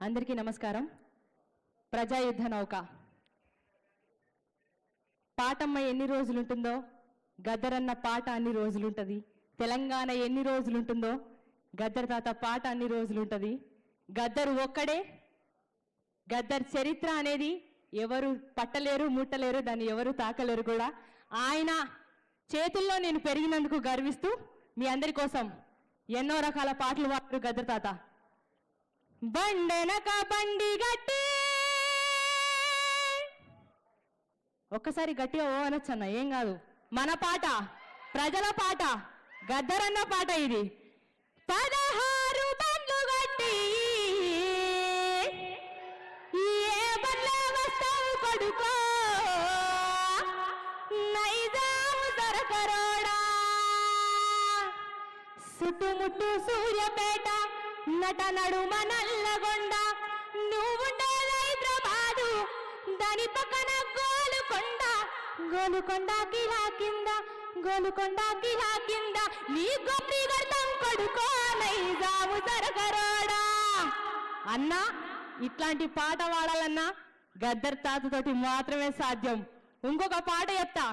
అందరికీ నమస్కారం. ప్రజాయుద్ధ నౌక పాటమ్మ ఎన్ని రోజులుంటుందో గద్దరన్న పాట అన్ని రోజులుంటది. తెలంగాణ ఎన్ని రోజులుంటుందో గద్దర్ తాత పాట అన్ని రోజులుంటది. గద్దరు ఒక్కడే. గద్దర్ చరిత్ర అనేది ఎవరు పట్టలేరు, ముట్టలేరు, దాన్ని ఎవరు తాకలేరు కూడా. ఆయన చేతుల్లో నేను పెరిగినందుకు గర్విస్తూ మీ అందరి కోసం ఎన్నో రకాల పాటలు పాడారు గద్దర్ తాత. బండెనక బండి గట్టి, ఒక్కసారి గట్టిగా ఓ అనొచ్చన్న, ఏం కాదు. మన పాట, ప్రజల పాట, గద్దరన్న పాట ఇది. 16 బండ్లు గట్టి ఏ బండ్లే వస్తావు కొడుకో, నైజాము సరకరోడా, చుట్టుముట్టు సూర్యపేట, నట నడుమ నల్లగొండ, నువ్వుండేది హైదరాబాదు, దాని పక్కన గోలుకొండ, గోలుకొండ కిలా కింద, గోలుకొండ కిలా కింద, నీ గొప్పి గర్తం కొడుకో, నైజాము సరకరోడా. అన్నా, ఇట్లాంటి పాట పాడాలన్నా గద్దర్ తాతతోటి మాత్రమే సాధ్యం. ఇంకొక పాట చెప్తా.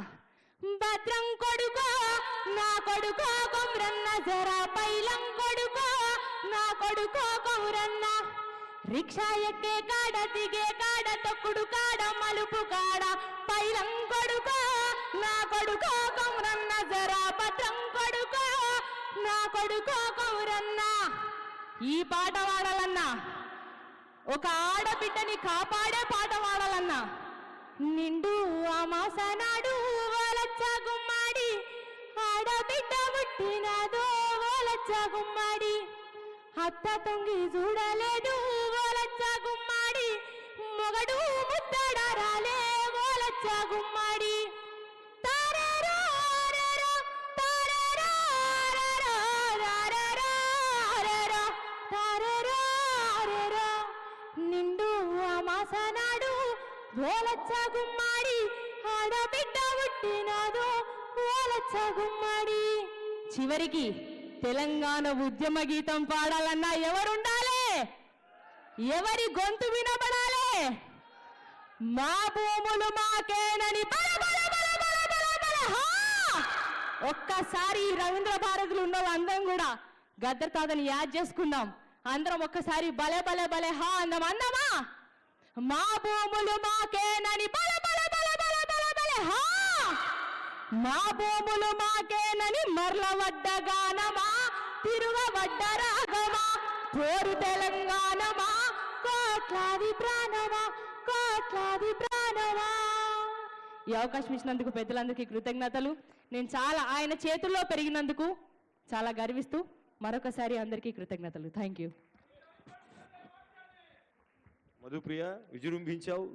భద్రం కొడుకో నా కొడుకో కొమ్రన్న, జరా పైలం కొడుకో నా కొడుకో కొమ్రన్న, రిక్షా ఎక్కే కాడ, దిగే కాడ, తొక్కుడు కాడ, మలుపు కాడ, పైలం కొడుకో నా కొడుకో కొమ్రన్న, జరా భద్రం కొడుకో నా కొడుకో కొమ్రన్న. ఈ పాట పాడాలన్నా, ఒక ఆడబిడ్డని కాపాడే పాట పాడాలన్నా, నిండు అమాసనాడు ఓలచ్చ గుమ్మాడి, ఆడబిడ్డ పుట్టినదో ఓలచ్చ గుమ్మాడి, అత్త తొంగి చూడలేదు ఓలచ్చ గుమ్మాడి, మొగడు ముత్తడారాలే ఓలచ్చ గుమ్మాడి. నిండు అమాసనాడు ఓలచ్చ గుమ్మాడి, ఆడబిడ్డ పుట్టినదో ఓలచ్చ గుమ్మాడి. చివరికి తెలంగాణ ఉద్యమ గీతం పాడాలన్నా ఎవరుండాలి? ఎవరి గొంతు వినబడాలి? మా భూములు మాకేనని బల బల బల బల బల బల హా! ఒక్కసారి రవీంద్ర భారతిలో ఉన్న వాళ్ళందరం కూడా గద్దర్ తాతని యాద్ చేసుకుందాం. అందరం ఒక్కసారి బలే బలే బలే హా అందం అందమా? మా భూములు మాకేనని బల బల బల బల బల బల హా! మా భూములు మాకేనని మర్లవడ్డ గానమా, తిరుగవడ్డ రాగమా, పోరు తెలంగాణమా, కోట్లాది ప్రాణమా, కోట్లాది ప్రాణమా. ఈ అవకాశం ఇచ్చినందుకు పెద్దలందరికీ కృతజ్ఞతలు. నేను చాలా ఆయన చేతుల్లో పెరిగినందుకు చాలా గర్విస్తూ మరొకసారి అందరికీ కృతజ్ఞతలు. Thank you. మధుప్రియ, విజృంభించావు.